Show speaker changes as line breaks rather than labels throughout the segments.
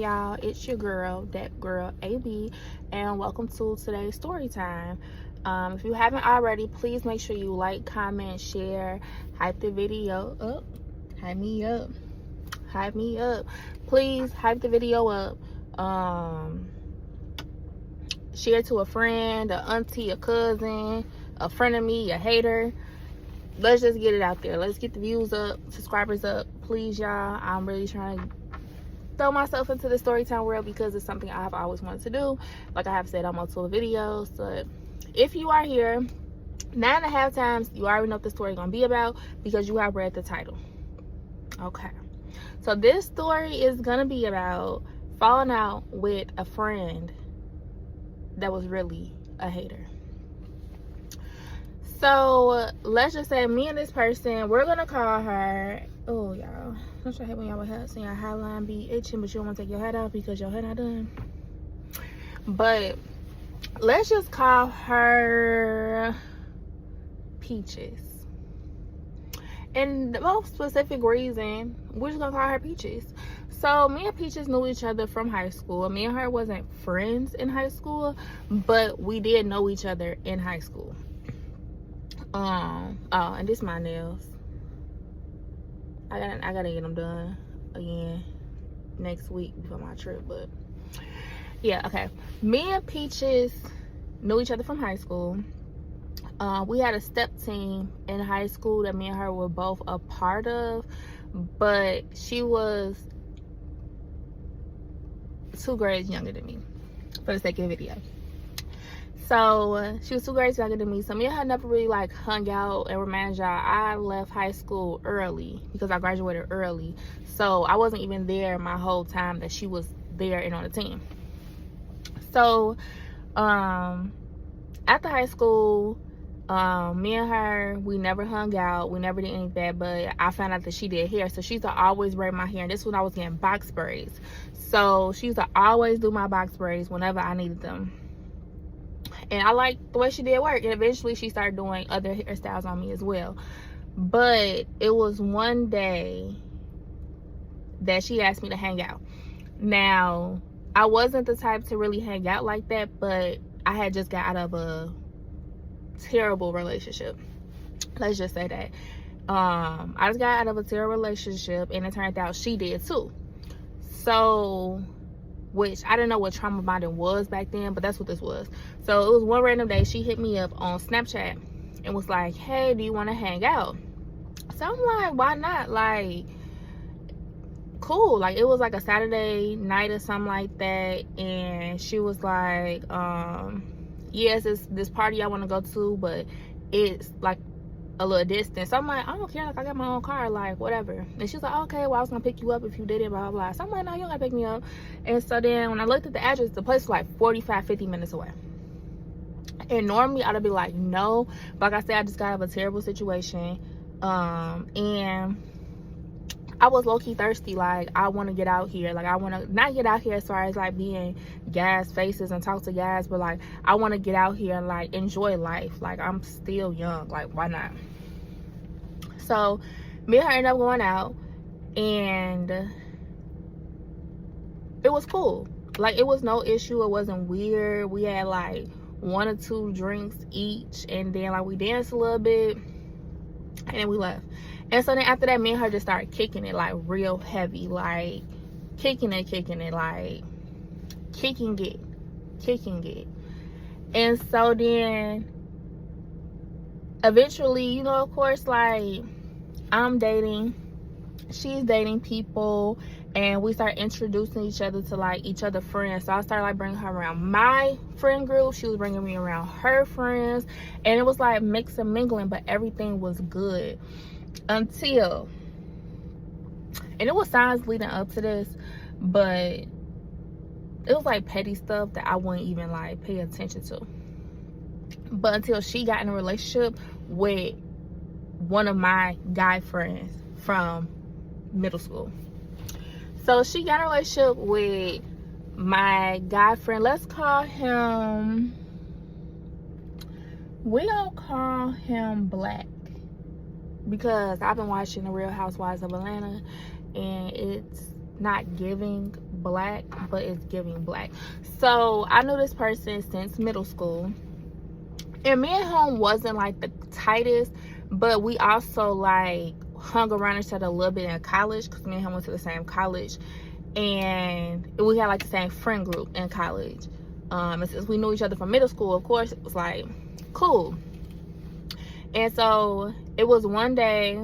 y'all, it's your girl, that girl AB, and welcome to today's story time. If you haven't already, please make sure you like, comment, share, hype the video up, hype me up, please hype the video up. Share to a friend, a auntie, a cousin, a friend of me, a hater. Let's just get it out there. Let's get the views up, subscribers up, please, y'all. I'm really trying to throw myself into the storytime world because it's something I've always wanted to do. Like I have said on multiple videos. But if you are here 9.5 times, you already know what the story is gonna be about because you have read the title. Okay, so this story is gonna be about falling out with a friend that was really a hater. So let's just say me and this person, we're gonna call her, oh y'all, I'm sure I hate when y'all with seeing your hairline be itching, but you don't want to take your hat off because your hair not done. But let's just call her Peaches. And the most specific reason, we're just gonna call her Peaches. So me and Peaches knew each other from high school. Me and her wasn't friends in high school, but we did know each other in high school. Oh, and this my nails. I gotta get them done again next week before my trip. But yeah, okay. Me and Peaches knew each other from high school. We had a step team in high school that me and her were both a part of, but she was 2 grades younger than me for the sake of the video. So she was 2 grades younger than me. So me and her never really like hung out. And remind y'all, I left high school early because I graduated early. So I wasn't even there my whole time that she was there and on the team. So after high school, me and her, we never hung out. We never did any of that. But I found out that she did hair. So she used to always braid my hair. And this was when I was getting box braids. So she used to always do my box braids whenever I needed them. And I liked the way she did work. And eventually she started doing other hairstyles on me as well. But it was one day that she asked me to hang out. Now, I wasn't the type to really hang out like that, but I had just got out of a terrible relationship. Let's just say that. I just got out of a terrible relationship, and it turned out she did too. So, which I didn't know what trauma bonding was back then, but that's what this was. So it was one random day she hit me up on Snapchat and was like, hey, do you want to hang out? So I'm like, why not? Like, cool. Like, it was like a Saturday night or something like that, and she was like, yes, it's this party I want to go to, but it's like a little distance. So I'm like, I don't care, like I got my own car, like whatever. And she's like, okay, well I was gonna pick you up if you did it, blah blah blah. So I'm like, no, you don't gotta pick me up. And so then when I looked at the address, the place was like 45-50 minutes away. And normally I'd be like, no, but like I said, I just got out of a terrible situation, and I was low-key thirsty. Like, I want to get out here. Like, I want to not get out here as far as like being gas faces and talk to guys, but like I want to get out here and like enjoy life. Like, I'm still young, like why not? So me and her ended up going out, and it was cool. Like, it was no issue. It wasn't weird. We had like 1 or 2 drinks each, and then like we danced a little bit, and then we left. And so then after that, me and her just started kicking it like real heavy, like kicking it, like kicking it. And so then eventually, you know, of course, like I'm dating, she's dating people, and we start introducing each other to like each other friends. So I started like bringing her around my friend group. She was bringing me around her friends, and it was like mix and mingling, but everything was good until, and it was signs leading up to this, but it was like petty stuff that I wouldn't even like pay attention to. But until she got in a relationship with one of my guy friends from middle school. So she got in a relationship with my guy friend. Let's call him, we don't call him Black, because I've been watching The Real Housewives of Atlanta, and it's not giving black, but it's giving black. So I knew this person since middle school, and me and him wasn't like the tightest, but we also like hung around each other a little bit in college, because me and him went to the same college, and we had like the same friend group in college. And since we knew each other from middle school, of course it was like cool. And so it was one day,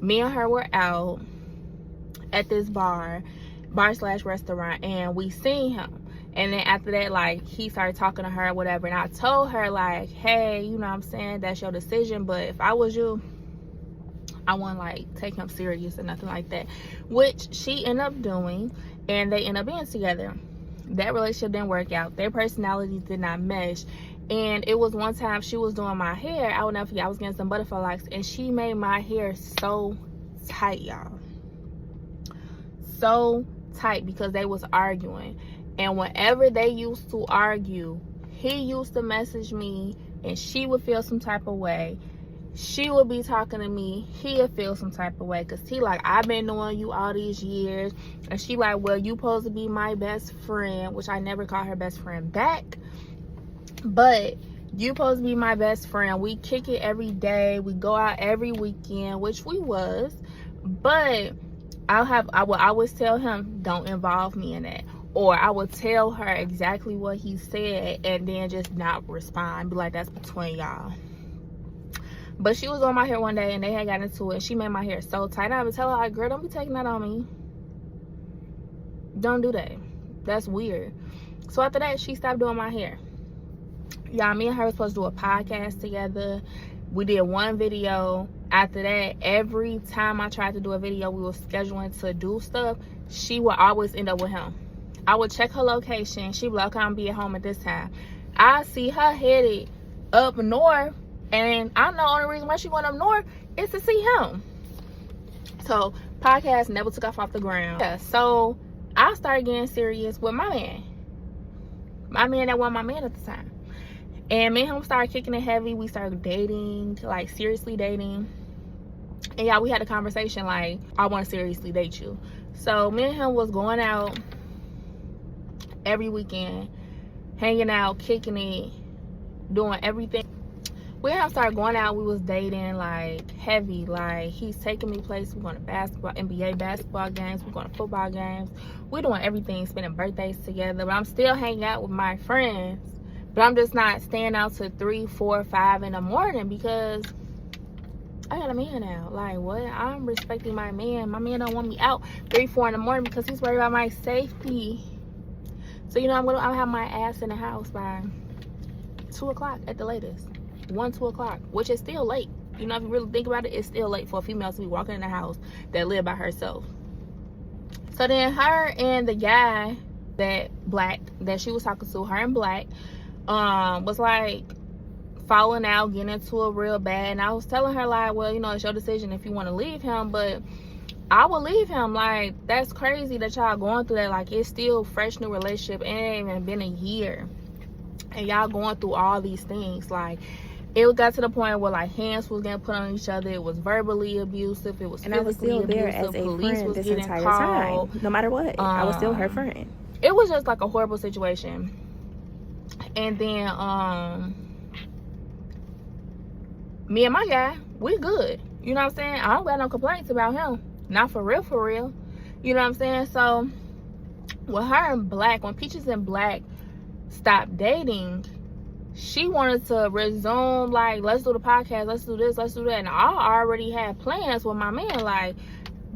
me and her were out at this bar slash restaurant, and we seen him. And then after that, like, he started talking to her or whatever, and I told her like, hey, you know what I'm saying, that's your decision, but if I was you, I wouldn't like take him serious or nothing like that, which she ended up doing, and they ended up being together. That relationship didn't work out. Their personalities did not mesh. And it was one time she was doing my hair. I would never forget, I was getting some butterfly locks, and she made my hair so tight, y'all. So tight, because they was arguing. And whenever they used to argue, he used to message me, and she would feel some type of way. She would be talking to me, he'll feel some type of way, because he like, I've been knowing you all these years. And she like, well, you supposed to be my best friend, which I never called her best friend back, but you supposed to be my best friend. We kick it every day, we go out every weekend, which we was, but I would always tell him, don't involve me in that. Or I would tell her exactly what he said and then just not respond, be like, that's between y'all. But she was on my hair one day, and they had got into it, and she made my hair so tight. I would tell her, like, girl, don't be taking that on me. Don't do that. That's weird. So after that, she stopped doing my hair. Y'all, me and her were supposed to do a podcast together. We did one video. After that, every time I tried to do a video, we were scheduling to do stuff, she would always end up with him. I would check her location. She'd be like, okay, I'm gonna be at home at this time. I see her headed up north, and I know the only reason why she went up north is to see him. So podcast never took off the ground. Yeah, so I started getting serious with my man. My man that wasn't my man at the time. And me and him started kicking it heavy. We started dating, like seriously dating. And yeah, we had a conversation like, I want to seriously date you. So me and him was going out every weekend, hanging out, kicking it, doing everything. We had started going out. We was dating like heavy. Like, he's taking me places. We're going to basketball, NBA basketball games. We're going to football games. We're doing everything, spending birthdays together. But I'm still hanging out with my friends. But I'm just not staying out till 3, 4, 5 in the morning, because I got a man now. Like, what? I'm respecting my man. My man don't want me out 3, 4 in the morning because he's worried about my safety. So, you know, I'll have my ass in the house by 2 o'clock at the latest. 1, 2 o'clock, which is still late. You know, if you really think about it, it's still late for a female to be walking in the house that live by herself. So then her and the guy that she was talking to, her and Black, was like falling out, getting into it real bad. And I was telling her like, well, you know, it's your decision if you want to leave him, but I would leave him. Like, that's crazy that y'all going through that. Like, it's still fresh new relationship. It ain't even been a year, and y'all going through all these things. Like, it got to the point where like hands was getting put on each other. It was verbally abusive. It was physically abusive. And I was still there as a police friend this entire time. No matter what, I was still her friend. It was just like a horrible situation. And then me and my guy, we good. You know what I'm saying? I don't got no complaints about him. Not for real, for real. You know what I'm saying? So with her and Black, when Peaches and Black stopped dating, she wanted to resume, like, let's do the podcast, let's do this, let's do that. And I already had plans with my man, like,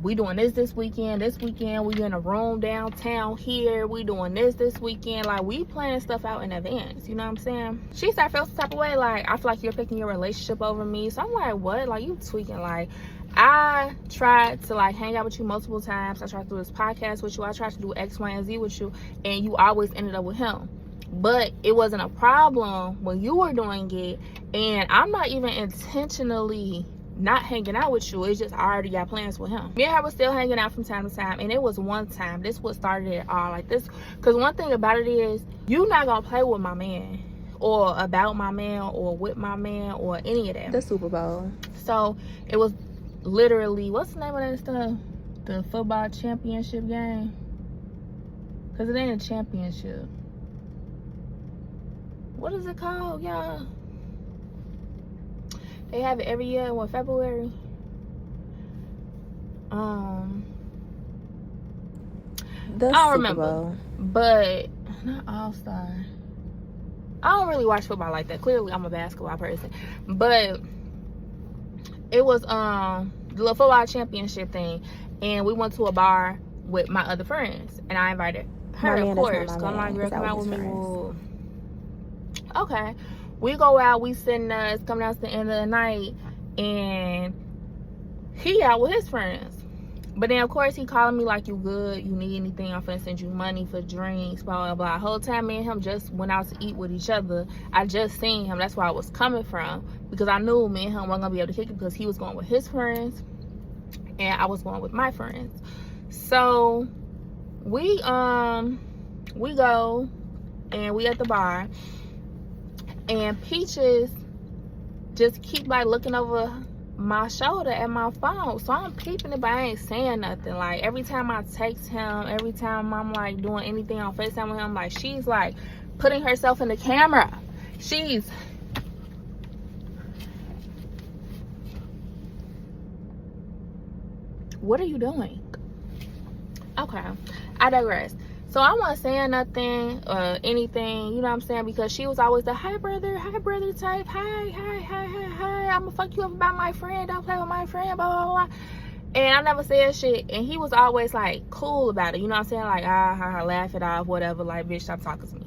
we doing this weekend, we in a room downtown here, we doing this weekend. Like, we planning stuff out in advance, you know what I'm saying? She started feeling some type of way, like, I feel like you're picking your relationship over me. So I'm like, what? Like, you tweaking. Like, I tried to like hang out with you multiple times. I tried to do this podcast with you. I tried to do X, Y, and Z with you, and you always ended up with him. But it wasn't a problem when you were doing it, and I'm not even intentionally not hanging out with you. It's just I already got plans with him. Me and her was still hanging out from time to time, and it was one time. This what started it all. Like this, because one thing about it is, you not gonna play with my man, or about my man, or with my man, or any of that.
The Super Bowl.
So it was literally, what's the name of that stuff? the football championship game. Because it ain't a championship. What is it called, y'all? They have it every year in February.
The
I don't
Super
remember.
Bowl.
But not All-Star. I don't really watch football like that. Clearly I'm a basketball person. But it was the little football championship thing. And we went to a bar with my other friends. And I invited her, of course. I'm like, girl, come out with me. Well, okay. We go out, we sitting us, coming out to the end of the night, and he out with his friends. But then, of course, he calling me like, you good, you need anything, I'm finna send you money for drinks, blah, blah, blah. The whole time me and him just went out to eat with each other. I just seen him. That's where I was coming from. Because I knew me and him wasn't going to be able to kick it because he was going with his friends, and I was going with my friends. So, we go, and we at the bar. And Peaches just keep like looking over my shoulder at my phone. So I'm peeping it, but I ain't saying nothing. Like every time I text him, every time I'm like doing anything on FaceTime with him, like she's like putting herself in the camera. What are you doing? Okay, I digress. So I wasn't saying nothing or anything, you know what I'm saying? Because she was always the hi brother type. Hi. I'ma fuck you up about my friend. Don't play with my friend, blah, blah, blah. And I never said shit. And he was always like cool about it. You know what I'm saying? Like, laugh it off, whatever. Like, bitch, stop talking to me.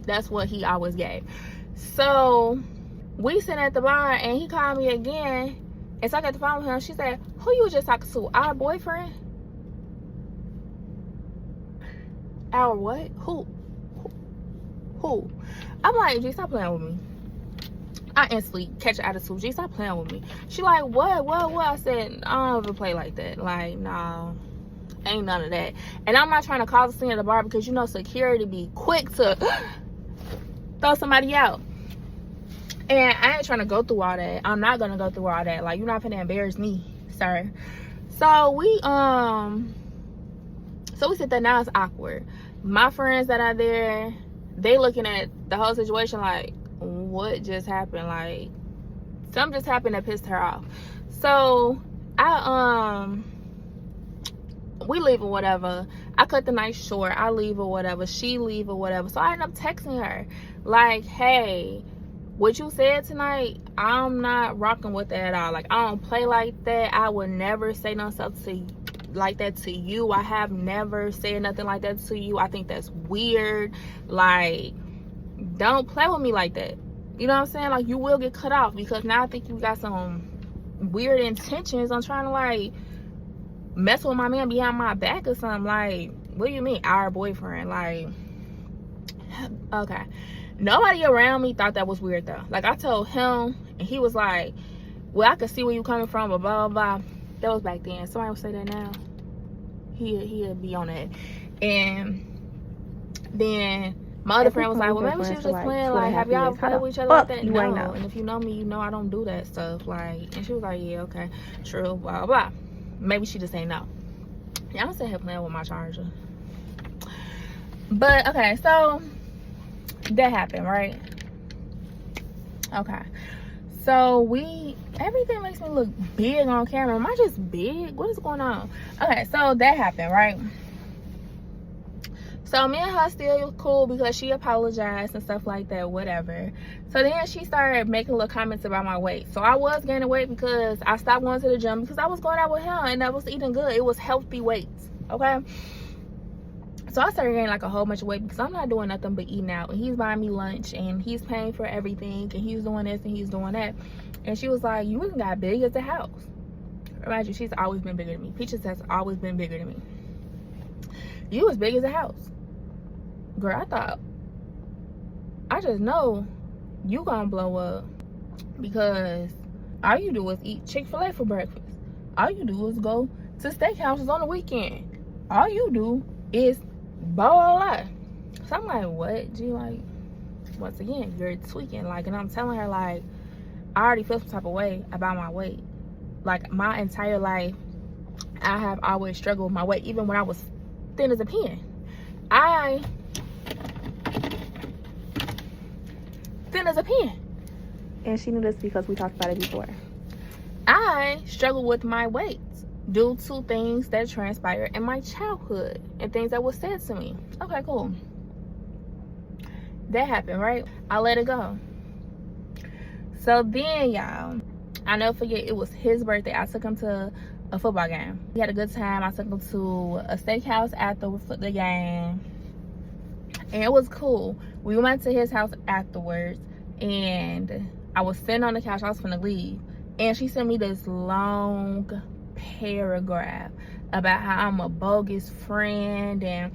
That's what he always gave. So we sitting at the bar and he called me again. And so I got the phone with him. She said, who you was just talking to? Our boyfriend? Our what? Who? I'm like, G, stop playing with me. I instantly catch attitude. G, stop playing with me. She like, what? I said, I don't ever play like that. Like, nah, ain't none of that. And I'm not trying to cause a scene at the bar because you know security be quick to throw somebody out. And I ain't trying to go through all that. I'm not gonna go through all that. Like, you're not gonna embarrass me, sir. So we sit there. Now it's awkward. My friends that are there, they looking at the whole situation like, what just happened? Like, something just happened that pissed her off. So we leave or whatever. I cut the night short. I leave or whatever. She leave or whatever. So I end up texting her like, hey, what you said tonight, I'm not rocking with that at all. Like, I don't play like that. I would never say no stuff like that to you. I have never said nothing like that to you. I think that's weird. Like, don't play with me like that. You know what I'm saying? Like, you will get cut off because now I think you got some weird intentions on trying to like mess with my man behind my back or something. Like, what do you mean, our boyfriend? Like, okay. Nobody around me thought that was weird though. Like, I told him and he was like, well, I could see where you coming from, but blah, blah, blah. That was back then. Somebody would say that now. He'll be on that. And then my other friend was like, well, maybe she was just playing. Like, have y'all played with each other like that? No. And if you know me, you know I don't do that stuff. Like, and she was like, yeah, okay, true, blah, blah. Maybe she just ain't know. Yeah, I'm sitting here playing with my charger. But, okay, so that happened, right? Okay. So everything makes me look big on camera. Am I just big? What is going on? Okay, so that happened, right? So me and her still cool because she apologized and stuff like that, whatever. So then she started making little comments about my weight. So I was gaining weight because I stopped going to the gym because I was going out with him and I was eating good. It was healthy weights, okay? So I started gaining like a whole bunch of weight because I'm not doing nothing but eating out. And he's buying me lunch and he's paying for everything and he's doing this and he's doing that. And she was like, you even got big as a house. Imagine, she's always been bigger than me. Peaches has always been bigger than me. You as big as a house. Girl, I just know you gonna blow up because all you do is eat Chick-fil-A for breakfast. All you do is go to steakhouses on the weekend. All you do is ball a lot. So I'm like, what? G, like, once again, you're tweaking. Like, and I'm telling her, like, I already feel some type of way about my weight. Like, my entire life, I have always struggled with my weight, even when I was thin as a pin. Thin as a pin. And she knew this because we talked about it before. I struggle with my weight due to things that transpired in my childhood and things that were said to me. Okay, cool. That happened, right? I let it go. So then, y'all, I never forget, it was his birthday. I took him to a football game. We had a good time. I took him to a steakhouse after the game, and it was cool. We went to his house afterwards, and I was sitting on the couch. I was finna leave, and she sent me this long paragraph about how I'm a bogus friend, and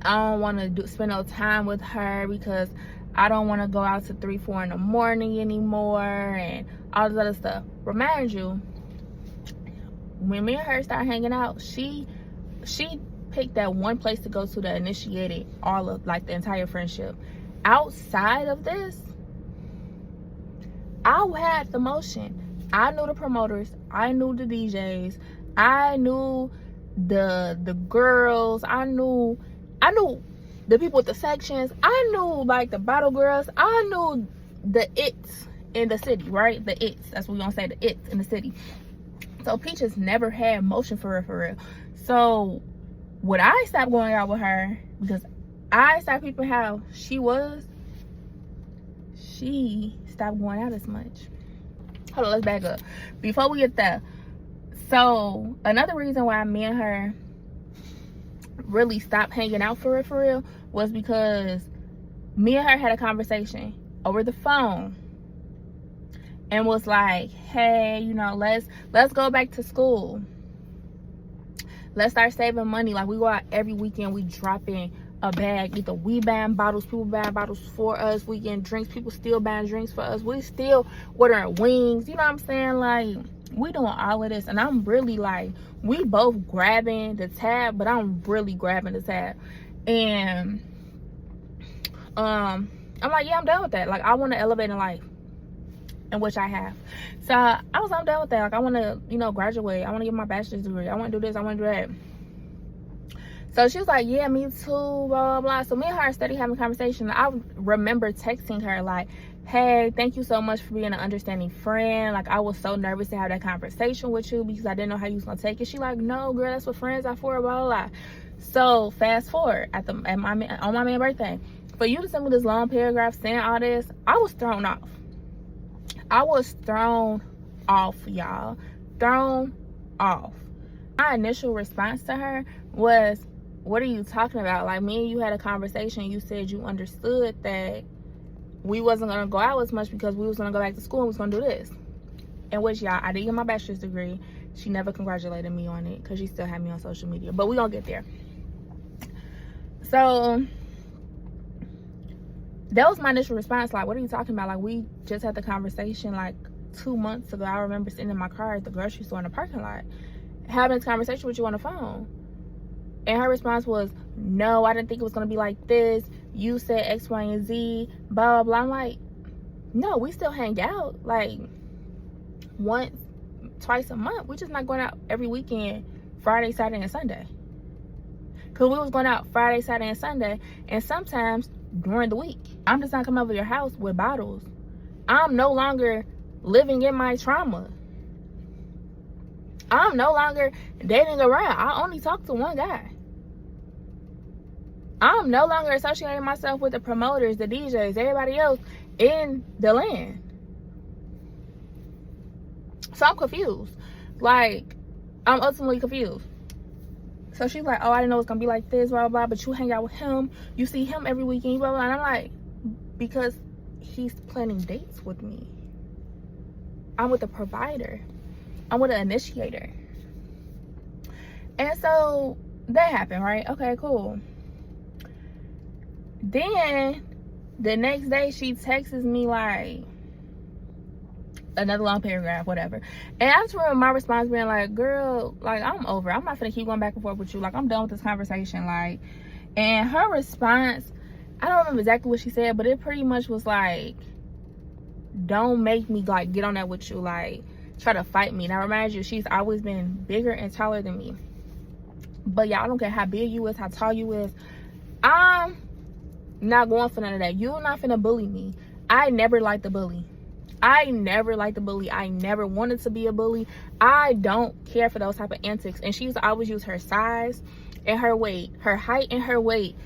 I don't want to spend no time with her because I don't want to go out to 3, 4 in the morning anymore, and all this other stuff. Remind you, when me and her started hanging out, she picked that one place to go to that initiated all of, like, the entire friendship. Outside of this, I had the motion. I knew the promoters, I knew the DJs, I knew the girls, I knew the people with the sections, I knew, like, the bottle girls, I knew the it's in the city, right? The it's, that's what we're gonna say, the it's in the city. So Peaches never had motion for real. So when I stopped going out with her, because I started peeping how she stopped going out as much. Hold on, let's back up. Before we get there, so another reason why me and her really stopped hanging out for real was because me and her had a conversation over the phone and was like, hey, you know, let's go back to school. Let's start saving money. Like, we go out every weekend, we drop in a bag. Either we buying bottles, people buying bottles for us, we getting drinks, people still buying drinks for us, we still ordering wings, you know what I'm saying? Like, we doing all of this, and I'm really like, we both grabbing the tab, but I'm really grabbing the tab. And I'm like, yeah, I'm done with that. Like, I want to elevate in life, in which I have. So I'm done with that. Like, I want to, you know, graduate. I want to get my bachelor's degree. I want to do this, I want to do that. So she was like, yeah, me too, blah, blah, blah. So me and her started having a conversation. I remember texting her like, hey, thank you so much for being an understanding friend. Like, I was so nervous to have that conversation with you because I didn't know how you was gonna take it. She like, no, girl, that's what friends are for, blah, blah, blah. So fast forward, on my man's birthday, for you to send me this long paragraph saying all this, I was thrown off. I was thrown off, y'all. Thrown off. My initial response to her was, what are you talking about? Like, me and you had a conversation. You said you understood that we wasn't gonna go out as much because we was gonna go back to school and we was gonna do this. In which, y'all, I did get my bachelor's degree. She never congratulated me on it because she still had me on social media, but we gonna get there. So that was my initial response. Like, what are you talking about? Like, we just had the conversation like 2 months ago. I remember sitting in my car at the grocery store in the parking lot having this conversation with you on the phone. And her response was, no, I didn't think it was going to be like this. You said X, Y, and Z, blah, blah, blah. I'm like, no, we still hang out like once, twice a month. We're just not going out every weekend, Friday, Saturday, and Sunday. Because we was going out Friday, Saturday, and Sunday, and sometimes during the week. I'm just not coming over your house with bottles. I'm no longer living in my trauma. I'm no longer dating around. I only talk to one guy. I'm no longer associating myself with the promoters, the DJs, everybody else in the land. So I'm confused. Like, I'm ultimately confused. So she's like, oh, I didn't know it was going to be like this, blah, blah, blah. But you hang out with him. You see him every weekend, blah, blah. And I'm like, because he's planning dates with me. I'm with a provider. I'm with an initiator. And so that happened, right? Okay, cool. Then the next day she texts me like another long paragraph, whatever. And I just remember my response being like, girl, like, I'm over. I'm not gonna keep going back and forth with you. Like, I'm done with this conversation. Like, and her response, I don't remember exactly what she said, but it pretty much was like, don't make me like get on that with you. Like, try to fight me. Now, remind you, she's always been bigger and taller than me. But y'all, I don't care how big you is, how tall you is. I'm not going for none of that. You're not finna bully me. I never liked the bully. I never liked the bully. I never wanted to be a bully. I don't care for those type of antics. And she used to always use her size and her weight, her height and her weight,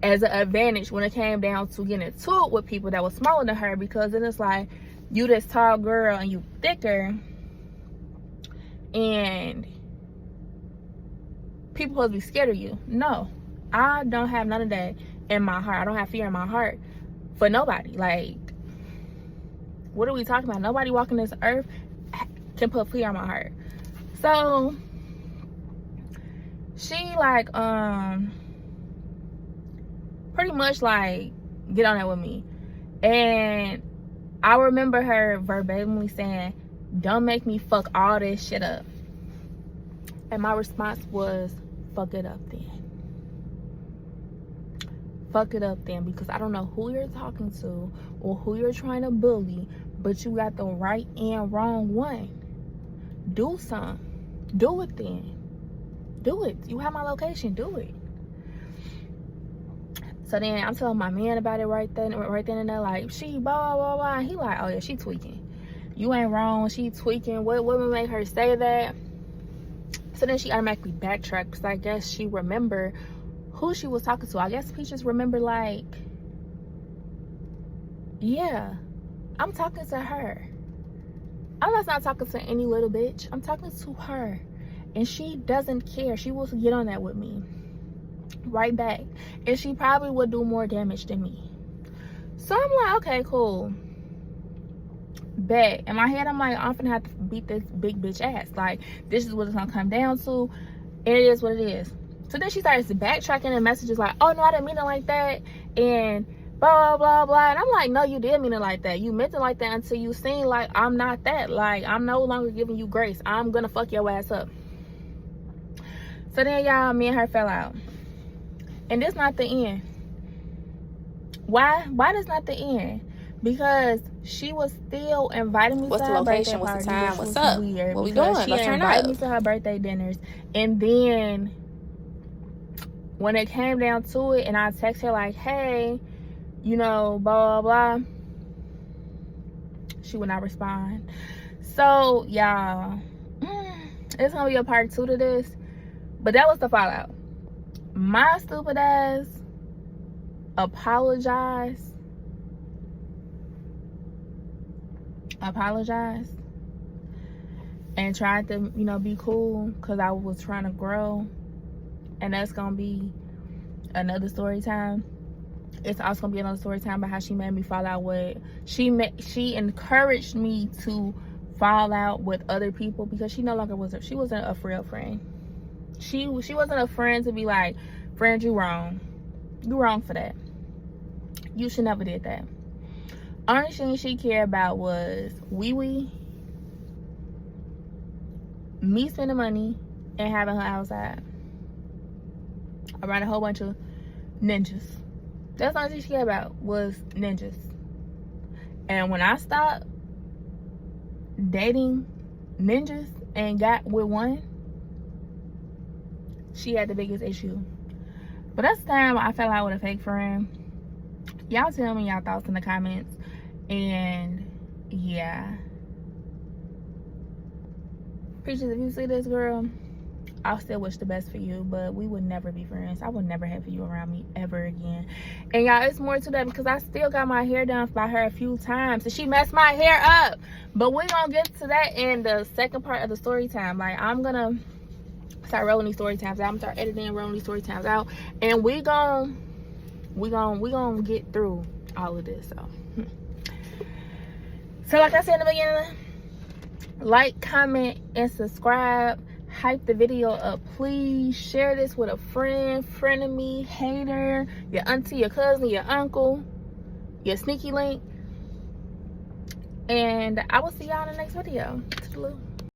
as an advantage when it came down to getting into it with people that was smaller than her, because then it's like, you this tall girl and you thicker, and people supposed to be scared of you. No, I don't have none of that in my heart. I don't have fear in my heart for nobody. Like, what are we talking about? Nobody walking this earth can put fear in my heart. So she like pretty much like get on that with me. And I remember her verbatimly saying, don't make me fuck all this shit up. And my response was, fuck it up then. Fuck it up then, because I don't know who you're talking to or who you're trying to bully, but you got the right and wrong one. Do something. Do it then. Do it. You have my location. Do it. So then I'm telling my man about it right then and there, like, she blah blah blah. He like, oh yeah, she tweaking. You ain't wrong. She tweaking. What would make her say that? So then she automatically backtracked, because I guess she remembered who she was talking to. I guess Peaches remember, like, yeah, I'm talking to her. I'm not talking to any little bitch. I'm talking to her. And she doesn't care. She will get on that with me. Right back. And she probably would do more damage than me. So I'm like, okay, cool. Bet. In my head, I'm like, I'm gonna have to beat this big bitch ass. Like, this is what it's gonna come down to. And it is what it is. So then she starts backtracking and messages like, oh no, I didn't mean it like that. And blah, blah, blah. And I'm like, no, you did mean it like that. You meant it like that until you seen like I'm not that. Like, I'm no longer giving you grace. I'm gonna fuck your ass up. So then, y'all, me and her fell out. And this not the end. Why this not the end? Because she was still inviting me to her birthday party. What's the time? What's up? Weird, what we doing? She invited me to her birthday dinners. And then when it came down to it, and I text her like, hey, you know, blah, blah, blah, she would not respond. So, y'all, it's going to be a part 2 to this. But that was the fallout. My stupid ass apologized, and tried to, you know, be cool, because I was trying to grow. And that's gonna be another story time. It's also gonna be another story time about how she made me fall out with, she encouraged me to fall out with other people, because she no longer wasn't a real friend. She wasn't a friend to be like, friend, you wrong for that. You should never did that. Only thing she cared about was me spending money and having her outside around a whole bunch of ninjas. That's the only thing she cared about, was ninjas. And when I stopped dating ninjas and got with one, she had the biggest issue. But that's the time I fell out with a fake friend. Y'all tell me y'all thoughts in the comments. And yeah, Peaches, if you see this, girl, I still wish the best for you, but we would never be friends. I would never have you around me ever again. And y'all, it's more to that, because I still got my hair done by her a few times, and she messed my hair up. But we're gonna get to that in the second part of the story time. Like, I'm gonna start rolling these story times out. I'm gonna start editing and rolling these story times out, and we gonna get through all of this. So like I said in the beginning, like, comment, and subscribe. Hype the video up, please. Share this with a friend, frenemy, hater, your auntie, your cousin, your uncle, your sneaky link. And I will see y'all in the next video. Toodaloo.